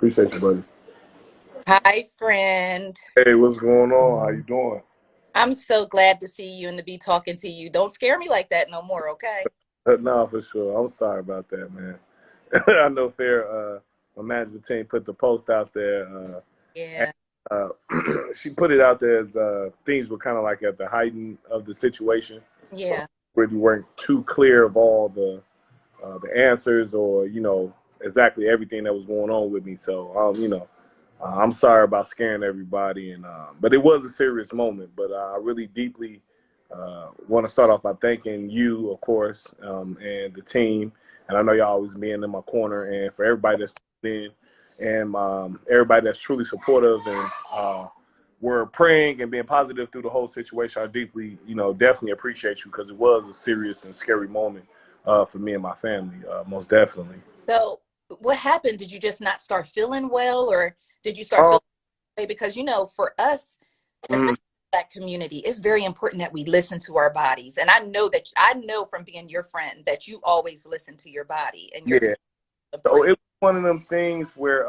Appreciate you, buddy. Hi, friend. Hey, what's going on? How you doing? I'm so glad to see you and to be talking to you. Don't scare me like that no more, okay? No, for sure. I'm sorry about that, man. I know my management team put the post out there. And, Yeah, uh, she put it out there as things were kind of like at the heighten of the situation. yeah. Really weren't too clear of all the answers or exactly everything that was going on with me. So I'm sorry about scaring everybody, and but it was a serious moment. But I really deeply want to start off by thanking you, of course, and the team. And I know y'all always being in my corner, and for everybody that's tuned in, and everybody that's truly supportive and were praying and being positive through the whole situation. I deeply, definitely appreciate you because it was a serious and scary moment for me and my family, most definitely. So, what happened? Did you just not start feeling well, or did you start Um, feeling okay? Because, for us, mm, especially that community, it's very important that we listen to our bodies. And I know from being your friend that you always listen to your body and your yeah. So it important. was one of them things where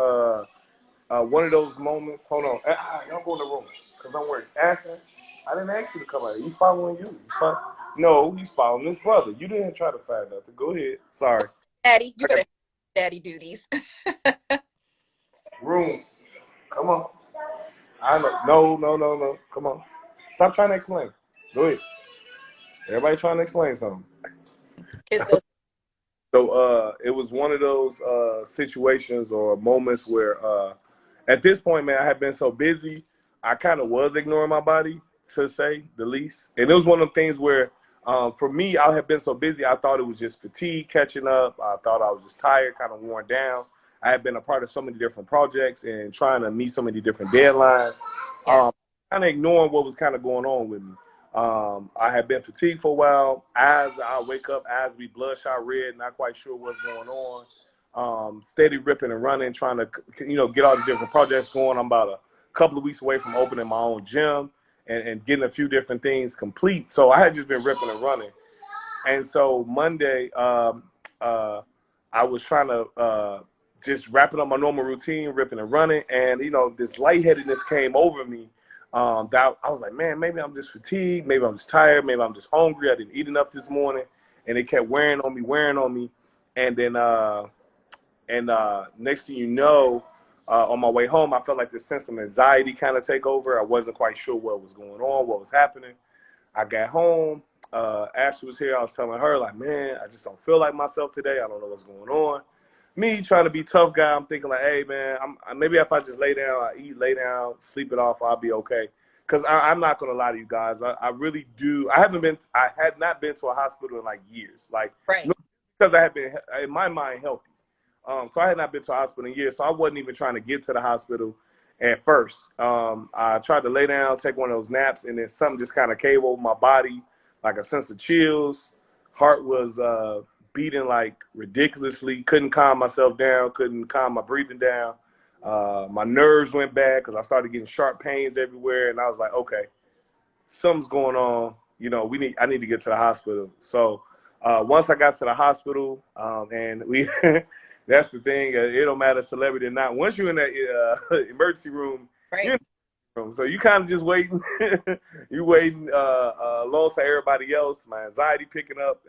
one of those moments. Hold on, y'all go in the room because I'm worried. Ashton, I didn't ask you to come out. He's following you. No, he's following his brother. You didn't try to find nothing. Go ahead. Sorry. Daddy, you better have daddy duties. Room. Come on. I know. No, no, no, no. Come on. Stop trying to explain. Go ahead. Everybody trying to explain something. Kiss those. So it was one of those situations or moments where at this point, man, I had been so busy, I kind of was ignoring my body, to say the least. And it was one of the things where for me, I had been so busy, I thought it was just fatigue catching up. I thought I was just tired, kind of worn down. I had been a part of so many different projects and trying to meet so many different deadlines, Yeah. kind of ignoring what was kind of going on with me. I had been fatigued for a while. Eyes, I wake up, eyes be bloodshot red, not quite sure what's going on. Steady ripping and running, trying to, get all the different projects going. I'm about a couple of weeks away from opening my own gym and getting a few different things complete. So I had just been ripping and running. And so Monday, I was trying to just wrapping up my normal routine, ripping and running. And, this lightheadedness came over me. That I was like, man, maybe I'm just fatigued. Maybe I'm just tired. Maybe I'm just hungry. I didn't eat enough this morning. And it kept wearing on me. And then, next thing you know, on my way home, I felt like this sense of anxiety kind of take over. I wasn't quite sure what was going on, what was happening. I got home. Ashley was here. I was telling her, like, man, I just don't feel like myself today. I don't know what's going on. Me trying to be tough guy, I'm thinking like, hey, man, maybe if I just lay down, I eat, lay down, sleep it off, I'll be okay. Because I'm not going to lie to you guys. I really do. I had not been to a hospital in like years. Like, Right. because I had been, in my mind, healthy. So I had not been to a hospital in years. So I wasn't even trying to get to the hospital at first. I tried to lay down, take one of those naps, and then something just kind of came over my body, like a sense of chills. Heart was beating like ridiculously. Couldn't calm myself down. Couldn't calm my breathing down. My nerves went bad because I started getting sharp pains everywhere, and I was like, okay, something's going on. I need to get to the hospital. So once I got to the hospital, and we, that's the thing. It don't matter celebrity or not. Once you're in that emergency room, you're Right. in the room. So you kind of just waiting. You waiting alongside everybody else. My anxiety picking up,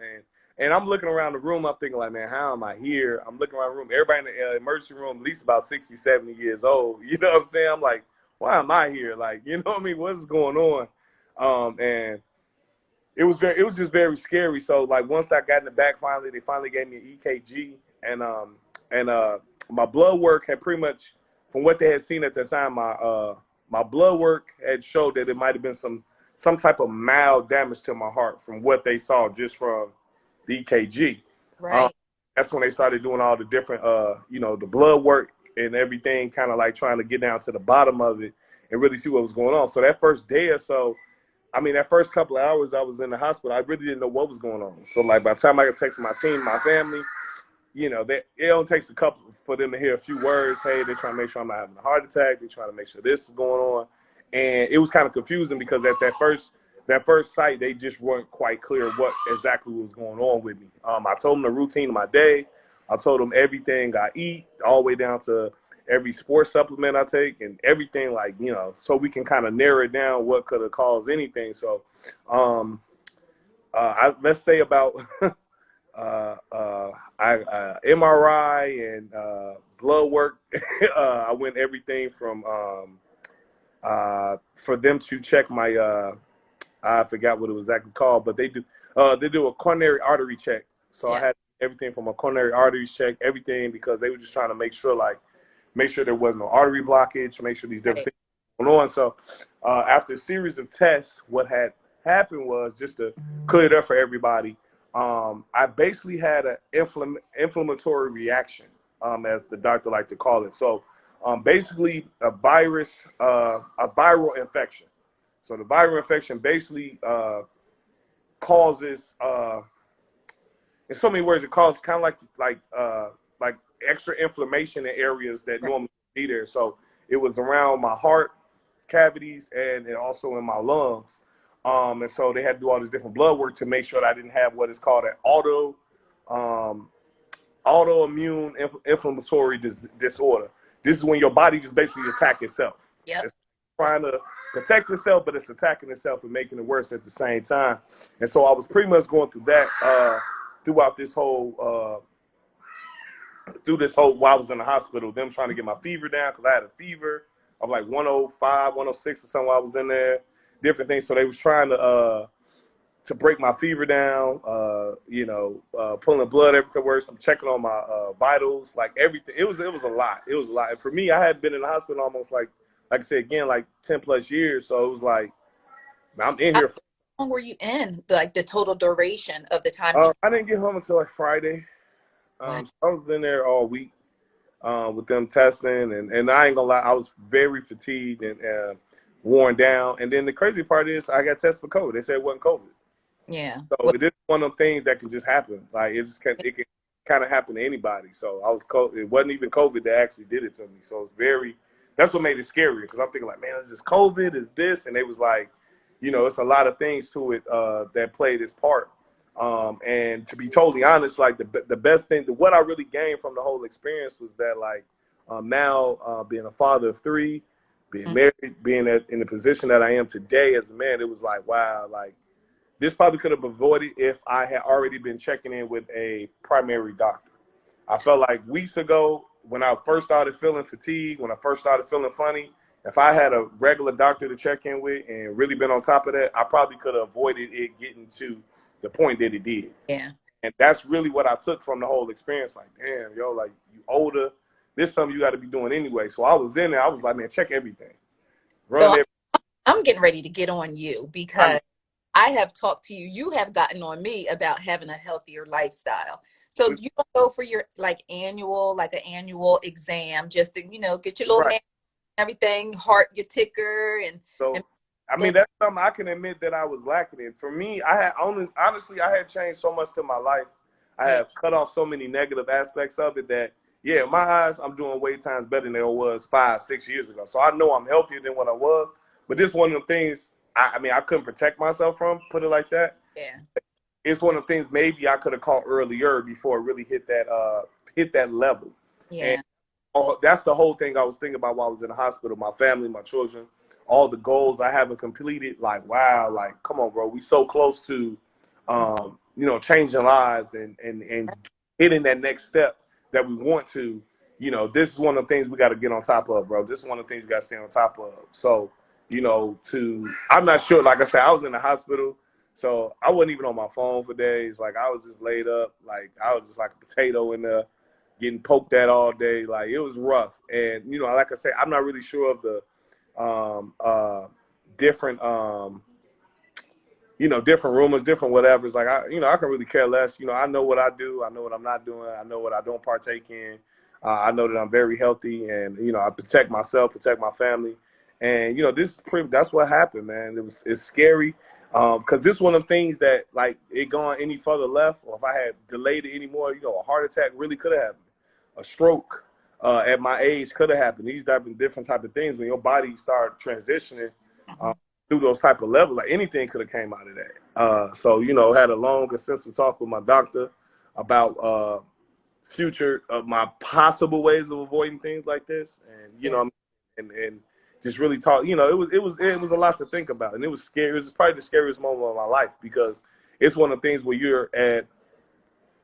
and I'm looking around the room. I'm thinking like, man, how am I here? I'm looking around the room. Everybody in the emergency room, at least about 60, 70 years old. You know what I'm saying? I'm like, why am I here? Like, you know what I mean? What's going on? And it was just very scary. So like once I got in the back, they finally gave me an EKG, and my blood work had pretty much, from what they had seen at the time, my blood work had showed that it might have been some type of mild damage to my heart from what they saw just from the EKG. Um, Right. that's when they started doing all the different the blood work and everything, kind of like trying to get down to the bottom of it and really see what was going on. So that first day or so, that first couple of hours I was in the hospital, I really didn't know what was going on. So, like, by the time I could text my team, my family, it only takes a couple for them to hear a few words. Hey, they're trying to make sure I'm not having a heart attack. They're trying to make sure this is going on. And it was kind of confusing because at that first sight, they just weren't quite clear what exactly was going on with me. I told them the routine of my day. I told them everything I eat, all the way down to every sports supplement I take, and everything, like, you know, so we can kind of narrow it down what could have caused anything. So, let's say about MRI and blood work. I went everything from for them to check my I forgot what it was exactly called, but they do a coronary artery check. So I had everything from a coronary artery check, everything, because they were just trying to make sure there wasn't no artery blockage, make sure these different things were going on. So after a series of tests, what had happened was, just to clear it up for everybody, I basically had an inflammatory reaction, as the doctor liked to call it. So basically a viral infection. So the viral infection basically causes, in so many words, it causes kind of like extra inflammation in areas that normally be there. So it was around my heart cavities and also in my lungs. And so they had to do all this different blood work to make sure that I didn't have what is called an autoimmune inflammatory disorder. This is when your body just basically attacks itself. Yep. It's trying to protect itself, but it's attacking itself and making it worse at the same time. And so I was pretty much going through that throughout this whole while I was in the hospital, them trying to get my fever down, because I had a fever of like 105, 106 or something while I was in there, different things. So they was trying to break my fever down, pulling blood everywhere, checking on my vitals, like everything. It was a lot. It was a lot. And for me, I had been in the hospital almost like I said, again, like 10 plus years. So it was like, I'm in here. How long were you in, like the total duration of the time? I didn't get home until like Friday. So I was in there all week with them testing. And I ain't gonna lie, I was very fatigued and worn down. And then the crazy part is I got tested for COVID. They said it wasn't COVID. Yeah. So it is one of them things that can just happen. Like it can kind of happen to anybody. So it wasn't even COVID that actually did it to me. So it's that's what made it scary, because I'm thinking like, man, is this COVID? Is this? And they was like, it's a lot of things to it that played its part. And to be totally honest, like the best thing, what I really gained from the whole experience was that, like, now being a father of 3, being married, being in the position that I am today as a man, it was like, wow, like this probably could have avoided if I had already been checking in with a primary doctor. I felt like weeks ago, when I first started feeling fatigued, when I first started feeling funny, if I had a regular doctor to check in with and really been on top of that, I probably could have avoided it getting to the point that it did. Yeah. And that's really what I took from the whole experience. Like, damn, like, you older. This is something you got to be doing anyway. So I was in there. I was like, man, check everything. I'm getting ready to get on you, because I have talked to you. You have gotten on me about having a healthier lifestyle. So you don't go for your an annual exam just to, get your little man, everything, heart, your ticker. I mean, that's something I can admit that I was lacking in. For me, honestly, I had changed so much to my life. I have cut off so many negative aspects of it that, in my eyes, I'm doing way times better than I was 5-6 years ago. So I know I'm healthier than what I was. But this is one of the things, I couldn't protect myself from, put it like that. Yeah. It's one of the things maybe I could have caught earlier before it really hit that level. Yeah. And that's the whole thing I was thinking about while I was in the hospital. My family, my children, all the goals I haven't completed. Like, wow, like, come on, bro. We so close to, changing lives and hitting that next step that we want to. This is one of the things we got to get on top of, bro. This is one of the things we got to stay on top of. So, I'm not sure. Like I said, I was in the hospital. So I wasn't even on my phone for days. Like, I was just laid up. Like, I was just like a potato in there, getting poked at all day. Like, it was rough. And, like I said, I'm not really sure of the different, different rumors, different whatevers. Like, I can really care less. I know what I do. I know what I'm not doing. I know what I don't partake in. I know that I'm very healthy, and, I protect myself, protect my family. And, that's what happened, man. It's scary. Because this is one of the things that, like, it gone any further left, or if I had delayed it anymore, a heart attack really could have happened. A stroke at my age could have happened. These different type of things when your body start transitioning through those type of levels. Like, anything could have came out of that. So, had a long, extensive talk with my doctor about future of my possible ways of avoiding things like this, and you know, and just really talk. You know, it was a lot to think about, and it was scary. It was probably the scariest moment of my life because it's one of the things where you're at.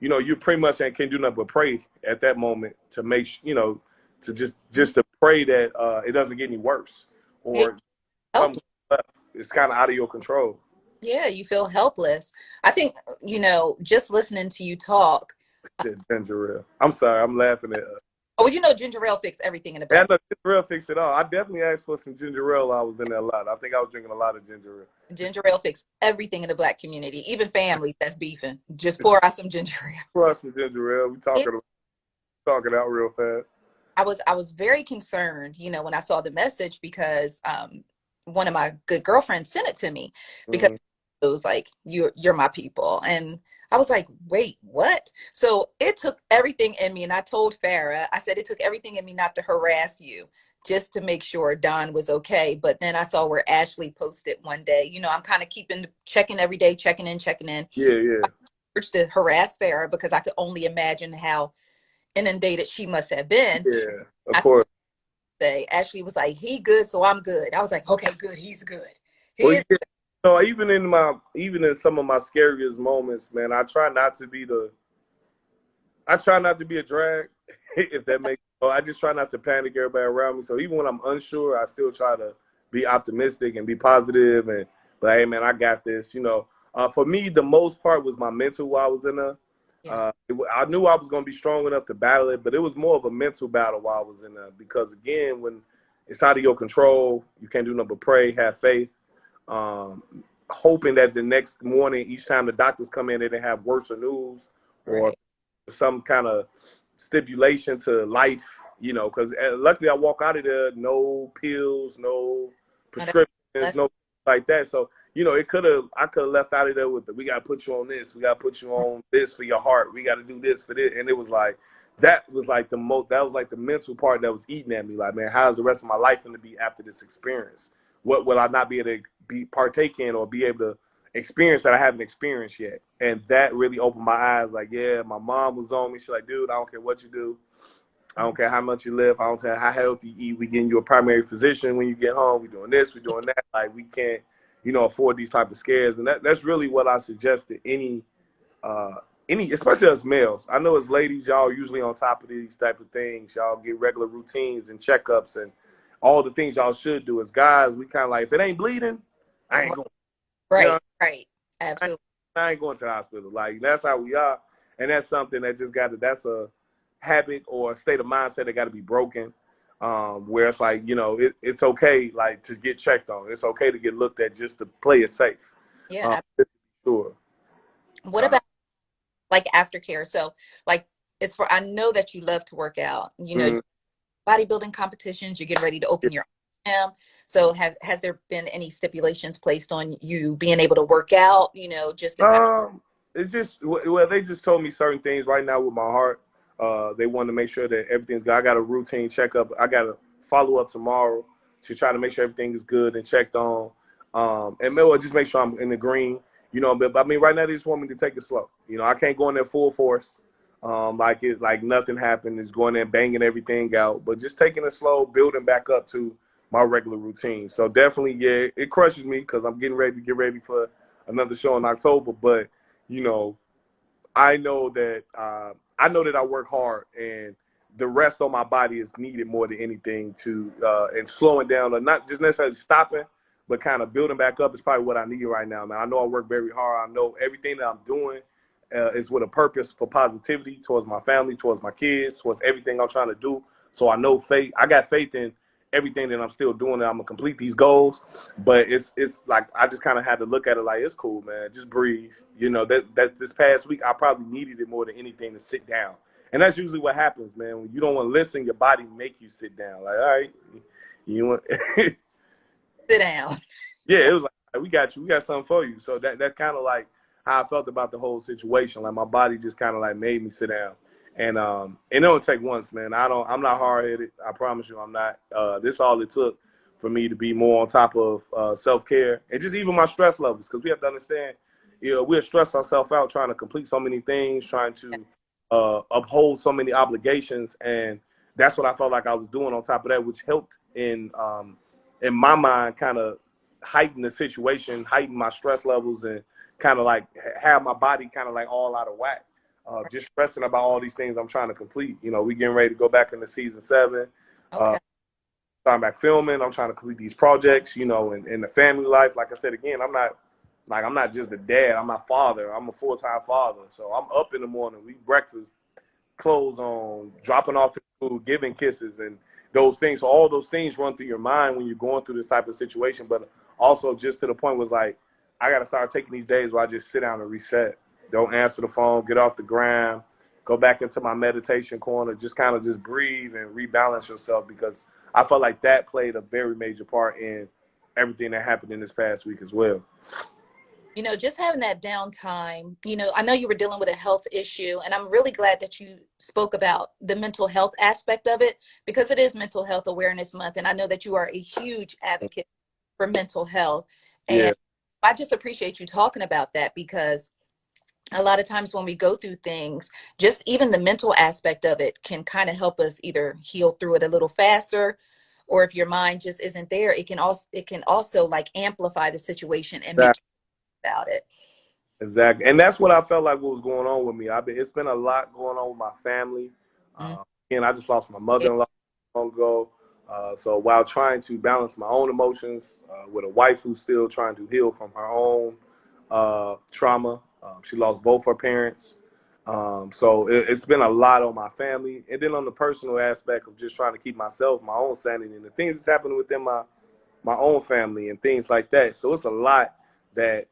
You know, you pretty much can't do nothing but pray at that moment to make you know to just to pray that it doesn't get any worse or something left. It's kind of out of your control. Yeah, you feel helpless. I think, you know, just listening to you talk. Ginger ale. I'm sorry, I'm laughing at. Oh, well, you know, ginger ale fixed everything in the Yeah, back. no, ginger ale fixed it all. I definitely asked for some ginger ale. I was in there a lot. I think I was drinking a lot of ginger ale. Ginger ale fixed everything in the Black community, even families that's beefing. Just pour out some ginger ale. Pour us some ginger ale. We talking out real fast. I was very concerned, you know, when I saw the message because one of my good girlfriends sent it to me because it was like you're my people, and I was like, wait, what? So it took everything in me, and I told Farah, I said it took everything in me not to harass you, just to make sure Don was okay. But then I saw where Ashley posted one day, you know, I'm kind of checking every day, checking in. Yeah. I urged to harass Farah because I could only imagine how inundated she must have been. Yeah, of course. Ashley was like, he good, so I'm good. I was like, okay, good, he's good. Well, yeah, you know, even in some of my scariest moments, man, I try not to be a drag, if that makes sense. I just try not to panic everybody around me. So even when I'm unsure, I still try to be optimistic and be positive and hey man, I got this. You know, for me, the most part was my mental while I was in there. I knew I was going to be strong enough to battle it, but it was more of a mental battle while I was in there because again, when it's out of your control, you can't do nothing but pray, have faith, hoping that the next morning, each time the doctors come in, they didn't have worse news or some kind of stipulation to life, you know, because luckily I walk out of there, no pills, no prescriptions, no like that. So, you know, I could have left out of there with we got to put you on this. We got to put you on this for your heart. We got to do this for this. And it was like, that was like the mental part that was eating at me. Like, man, how's the rest of my life going to be after this experience? What will I not be able to partake in or be able to experience that I haven't experienced yet? And that really opened my eyes. Like, yeah, my mom was on me. She's like, dude, I don't care what you do. I don't care how much you live. I don't care how healthy you eat. We getting you a primary physician when you get home. We doing this. We doing that. Like, we can't, you know, afford these type of scares. And that's really what I suggest to any, especially as males. I know as ladies, y'all usually on top of these type of things. Y'all get regular routines and checkups and all the things y'all should do. As guys, we kind of like, if it ain't bleeding, I ain't going. Right, you know? right. Absolutely. I ain't going to the hospital. Like, that's how we are. And that's something that that's a habit or a state of mindset that got to be broken. Where it's like, you know, it's okay, like, to get checked on. It's okay to get looked at just to play it safe. Yeah. Sure. What about like aftercare? So like I know that you love to work out, you know, bodybuilding competitions, you're getting ready to open your gym. So has there been any stipulations placed on you being able to work out, you know, just to it's just, well, they just told me certain things right now with my heart. They wanted to make sure that everything's good. I got a routine checkup. I got a follow up tomorrow to try to make sure everything is good and checked on. And just make sure I'm in the green, you know, but I mean, right now they just want me to take it slow. You know, I can't go in there full force. Like nothing happened. It's going there banging everything out, but just taking it slow, building back up to my regular routine. So definitely, yeah, it crushes me because I'm getting ready for another show in October. But you know, I know that I work hard, and the rest of my body is needed more than anything to and slowing down, or not just necessarily stopping, but kind of building back up is probably what I need right now, man. I know I work very hard. I know everything that I'm doing is with a purpose for positivity towards my family, towards my kids, towards everything I'm trying to do. So I know I got faith in everything that I'm still doing, that I'm gonna complete these goals. But it's like I just kind of had to look at it like, it's cool, man. Just breathe. You know, that this past week I probably needed it more than anything to sit down. And that's usually what happens, man. When you don't want to listen, your body make you sit down. Like, all right, you want sit down. Yeah, it was like, we got you. We got something for you. So that kind of like how I felt about the whole situation. Like my body just kind of like made me sit down. And it don't take once, man. I'm not hard-headed. I promise you I'm not. This all it took for me to be more on top of self-care and just even my stress levels. Because we have to understand, you know, we'll stress ourselves out trying to complete so many things, trying to uphold so many obligations, and that's what I felt like I was doing on top of that, which helped in my mind kind of heighten the situation, heighten my stress levels, and kind of like have my body kind of like all out of whack. Just stressing about all these things I'm trying to complete. You know, we getting ready to go back into season 7. Okay. Starting back filming. I'm trying to complete these projects, you know, and the family life. Like I said, again, I'm not just a dad. I'm my father. I'm a full-time father. So I'm up in the morning. We eat breakfast, clothes on, dropping off at school, giving kisses, and those things. So all those things run through your mind when you're going through this type of situation. But also just to the point was like, I got to start taking these days where I just sit down and reset. Don't answer the phone, get off the ground, go back into my meditation corner, just kind of just breathe and rebalance yourself, because I felt like that played a very major part in everything that happened in this past week as well. You know, just having that downtime, you know, I know you were dealing with a health issue, and I'm really glad that you spoke about the mental health aspect of it, because it is Mental Health Awareness Month. And I know that you are a huge advocate for mental health. Yeah. And I just appreciate you talking about that, because a lot of times when we go through things, just even the mental aspect of it can kind of help us either heal through it a little faster, or if your mind just isn't there, it can also like amplify the situation and make you about it. Exactly. And that's what I felt like what was going on with me. It's been a lot going on with my family. Mm. And I just lost my mother-in-law long ago. So while trying to balance my own emotions with a wife who's still trying to heal from her own trauma, she lost both her parents. So it's been a lot on my family. And then on the personal aspect of just trying to keep myself, my own sanity, and the things that's happening within my own family and things like that. So it's a lot that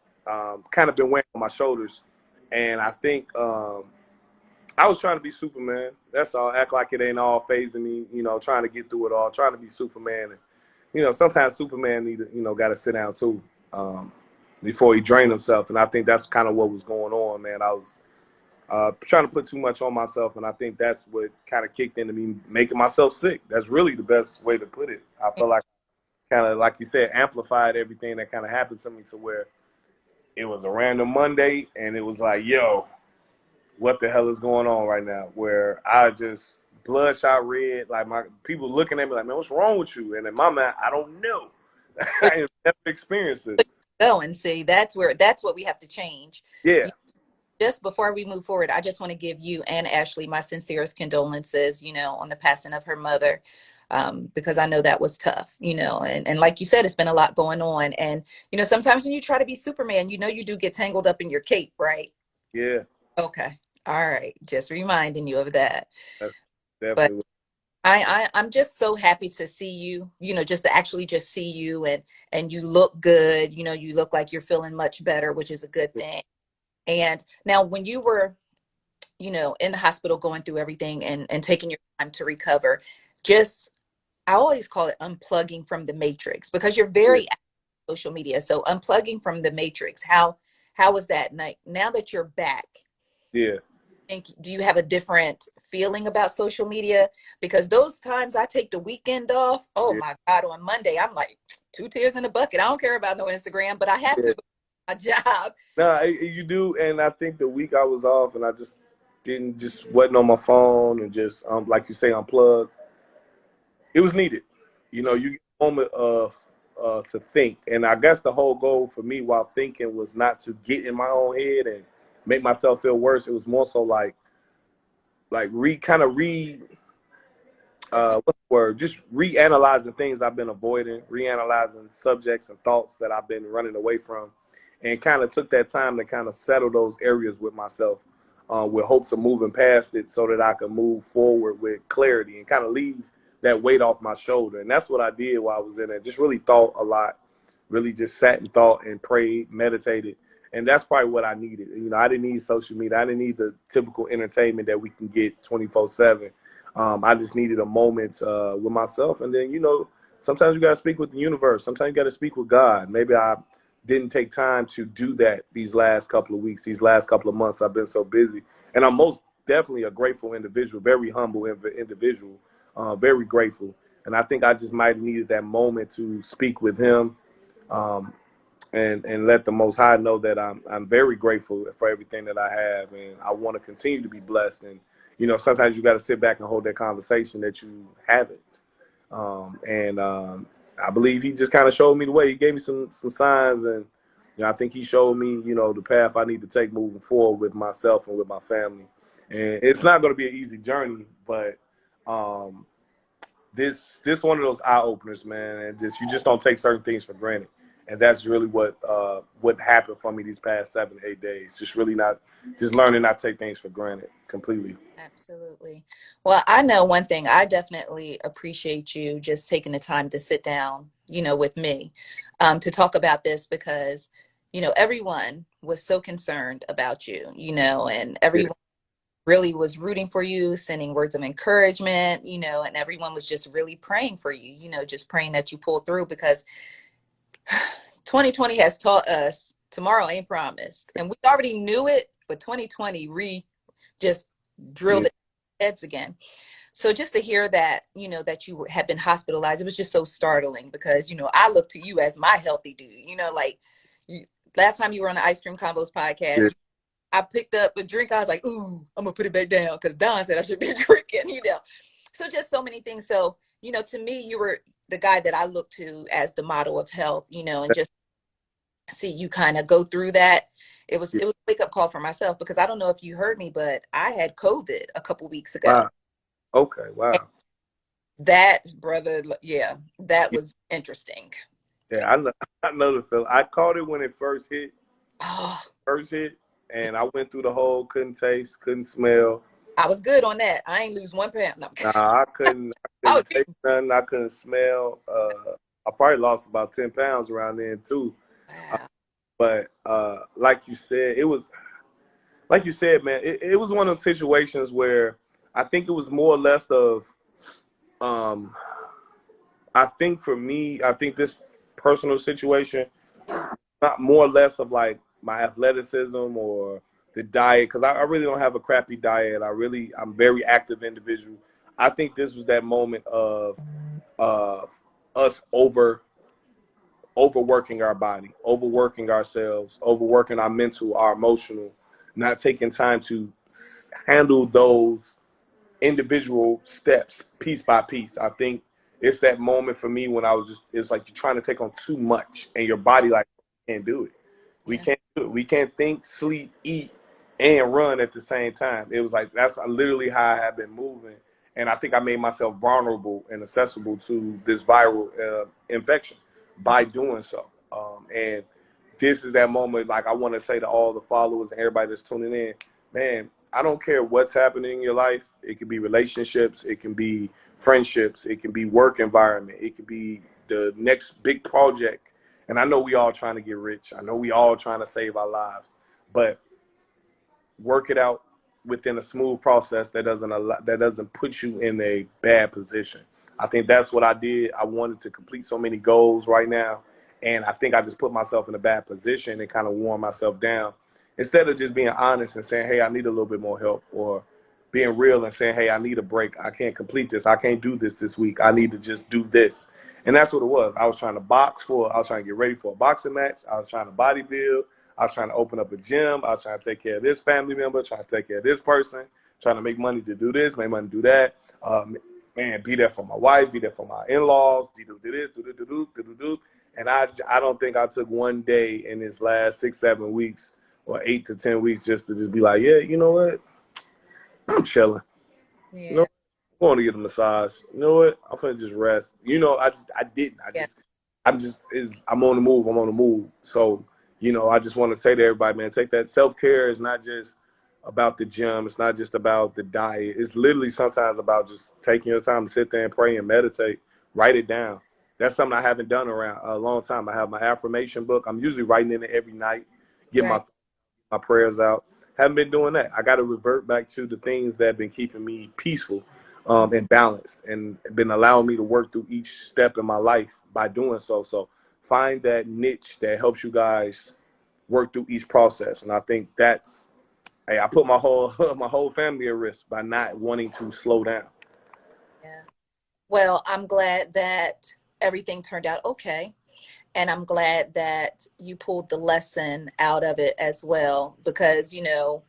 kind of been weighing on my shoulders. And I think I was trying to be Superman. That's all. Act like it ain't all phasing me, you know, trying to get through it all, trying to be Superman. And, you know, sometimes Superman got to sit down too before he drained himself. And I think that's kind of what was going on, man. I was trying to put too much on myself. And I think that's what kind of kicked into me making myself sick. That's really the best way to put it. I feel like kind of, like you said, amplified everything that kind of happened to me, to where it was a random Monday and it was like, yo, what the hell is going on right now? Where I just bloodshot red, like my people looking at me like, man, what's wrong with you? And in my mind, I don't know. I have never experienced this. Go and see, that's what we have to change. Yeah. Just before we move forward, I just want to give you and Ashley my sincerest condolences, you know, on the passing of her mother. Because I know that was tough, you know, and like you said, it's been a lot going on. And, you know, sometimes when you try to be Superman, you know, you do get tangled up in your cape, right? Yeah. Okay. All right. Just reminding you of that. That's But definitely. I'm just so happy to see you, you know, just to actually just see you, and you look good. You know, you look like you're feeling much better, which is a good thing. And now when you were, you know, in the hospital going through everything and taking your time to recover, just, I always call it unplugging from the matrix, because you're very active on social media. So unplugging from the matrix, how was that? Now that you're back, Yeah. do you have a different feeling about social media? Because those times I take the weekend off, oh Yeah. my God, on Monday, I'm like 2 tears in a bucket. I don't care about no Instagram, but I have Yeah. to, my job. No, you do. And I think the week I was off and I wasn't on my phone and just, like you say, unplugged. It was needed. You know, you get a moment of to think. And I guess the whole goal for me while thinking was not to get in my own head and make myself feel worse. It was more so like what's the word? Just reanalyzing things I've been avoiding, reanalyzing subjects and thoughts that I've been running away from, and kind of took that time to kind of settle those areas with myself, with hopes of moving past it so that I could move forward with clarity and kind of leave that weight off my shoulder. And that's what I did while I was in there. Just really thought a lot, really just sat and thought and prayed, meditated. And that's probably what I needed. You know, I didn't need social media. I didn't need the typical entertainment that we can get 24/7. I just needed a moment with myself. And then, you know, sometimes you got to speak with the universe. Sometimes you got to speak with God. Maybe I didn't take time to do that these last couple of weeks, these last couple of months. I've been so busy. And I'm most definitely a grateful individual, very humble individual, very grateful. And I think I just might have needed that moment to speak with him, and let the Most High know that I'm very grateful for everything that I have. And I want to continue to be blessed. And you know, sometimes you got to sit back and hold that conversation that you haven't. I believe he just kind of showed me the way. He gave me some signs, and you know, I think he showed me, you know, the path I need to take moving forward with myself and with my family. And it's not going to be an easy journey, but this one of those eye openers, man. And just you just don't take certain things for granted, and that's really what happened for me these past 7 8 days. Just really not just learning not to take things for granted completely. Absolutely. Well, I know one thing. I definitely appreciate you just taking the time to sit down, you know, with me, to talk about this because, you know, everyone was so concerned about you, you know, and everyone really was rooting for you, sending words of encouragement, you know, and everyone was just really praying for you, you know, just praying that you pull through because 2020 has taught us tomorrow ain't promised. And we already knew it, but 2020 just drilled it in our heads again. So just to hear that, you know, that you had been hospitalized, it was just so startling because, you know, I look to you as my healthy dude, you know, like last time you were on the Ice Cream Combos podcast, I picked up a drink. I was like, ooh, I'm gonna put it back down because Don said I should be drinking, you know. So just so many things. So, you know, to me, you were the guy that I look to as the model of health, you know, and just see you kind of go through that. It was a wake up call for myself because I don't know if you heard me, but I had COVID a couple weeks ago. Wow. Okay. Wow. And that, brother, yeah, that was interesting. Yeah, I know the feeling. I caught it when it first hit. Oh, And I went through the whole couldn't taste, couldn't smell. I was good on that. I ain't lose 1 pound. No. Nah, I couldn't taste nothing. I couldn't smell. I probably lost about 10 pounds around then too. Wow. But like you said, man, it was one of those situations where I think it was more or less of, I think for me, I think this personal situation, not more or less of like my athleticism or the diet, because I really don't have a crappy diet. I'm very active individual. I think this was that moment of us overworking our body, overworking ourselves, overworking our mental, our emotional, not taking time to handle those individual steps piece by piece. I think it's that moment for me when it's like you're trying to take on too much and your body like can't do it. We can't do it. We can't think, sleep, eat, and run at the same time. It was like that's literally how I have been moving. And I think I made myself vulnerable and accessible to this viral infection by doing so. And this is that moment, like I want to say to all the followers and everybody that's tuning in, man, I don't care what's happening in your life. It can be relationships, it can be friendships, it can be work environment, it could be the next big project. And I know we all trying to get rich. I know we all trying to save our lives, but work it out within a smooth process that doesn't put you in a bad position. I think that's what I did. I wanted to complete so many goals right now, and I think I just put myself in a bad position and kind of wore myself down. Instead of just being honest and saying, hey, I need a little bit more help, or being real and saying, hey, I need a break. I can't complete this. I can't do this week. I need to just do this. And that's what it was. I was trying to I was trying to get ready for a boxing match. I was trying to bodybuild. I was trying to open up a gym. I was trying to take care of this family member, trying to take care of this person, trying to make money to do this, make money to do that. Man, be there for my wife, be there for my in-laws, do this, do. And I don't think I took one day in this last 6, 7 weeks or 8 to 10 weeks just to just be like, yeah, you know what? I'm chilling. Yeah. You know, I'm going to get a massage. You know what? I'm going to just rest. You know, I didn't. I'm on the move. I'm on the move. So, you know, I just want to say to everybody, man, take that self-care is not just about the gym. It's not just about the diet. It's literally sometimes about just taking your time to sit there and pray and meditate, write it down. That's something I haven't done around a long time. I have my affirmation book. I'm usually writing in it every night, get my prayers out. Haven't been doing that. I got to revert back to the things that have been keeping me peaceful and balanced, and been allowing me to work through each step in my life by doing so. So find that niche that helps you guys work through each process. And I think that's, hey, I put my whole family at risk by not wanting to slow down. Yeah. Well, I'm glad that everything turned out okay. And I'm glad that you pulled the lesson out of it as well, because, you know,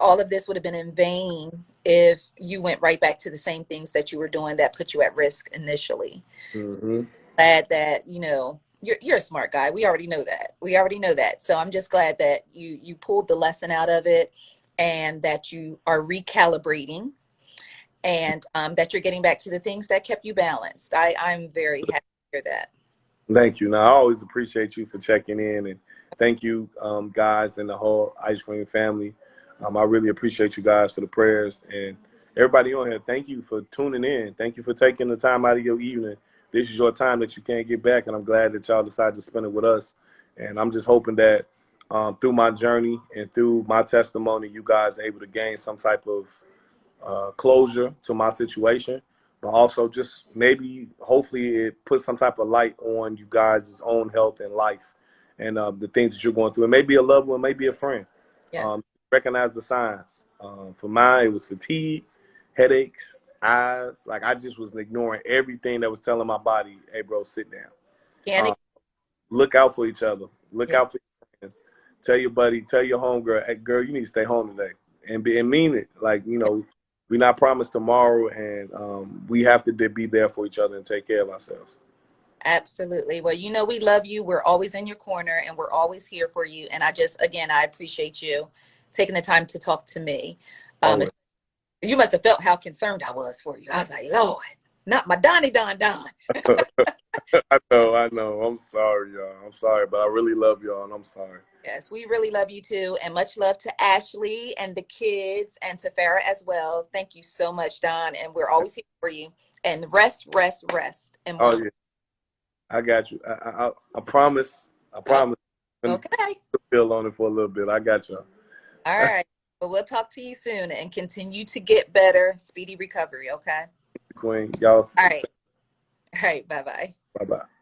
all of this would have been in vain if you went right back to the same things that you were doing that put you at risk initially. Mm-hmm. Glad that, you know, you're a smart guy. We already know that. We already know that. So I'm just glad that you pulled the lesson out of it, and that you are recalibrating, and that you're getting back to the things that kept you balanced. I'm very happy to hear that. Thank you. Now, I always appreciate you for checking in, and thank you, guys, and the whole Ice Cream family. I really appreciate you guys for the prayers, and everybody on here. Thank you for tuning in. Thank you for taking the time out of your evening. This is your time that you can't get back, and I'm glad that y'all decided to spend it with us. And I'm just hoping that through my journey and through my testimony, you guys are able to gain some type of closure to my situation, but also just maybe, hopefully, it puts some type of light on you guys' own health and life, and the things that you're going through. It may be a loved one, maybe a friend. Yes. Recognize the signs. For mine, it was fatigue, headaches, eyes. Like, I just was ignoring everything that was telling my body, "Hey, bro, sit down." Organic. Look out for each other. Look Yeah. out for your friends. Tell your buddy, tell your homegirl, "Hey, girl, you need to stay home today," and mean it. Like, we're not promised tomorrow, and we have to be there for each other and take care of ourselves. Absolutely. Well, you know, we love you. We're always in your corner, and we're always here for you. And I just, again, I appreciate you taking the time to talk to me. Always. You must have felt how concerned I was for you. I was like, Lord, not my Donnie Don Don. I know. I'm sorry, y'all. I'm sorry, but I really love y'all, and I'm sorry. Yes, we really love you too. And much love to Ashley and the kids, and to Farah as well. Thank you so much, Don. And we're always here for you. And rest, rest, rest. And Oh, yeah. I got you. I promise. I promise. Okay. Feel on it for a little bit. I got y'all. All right. Well, we'll talk to you soon, and continue to get better. Speedy recovery. Okay. Queen. Y'all. All right. All right. Bye-bye. Bye-bye.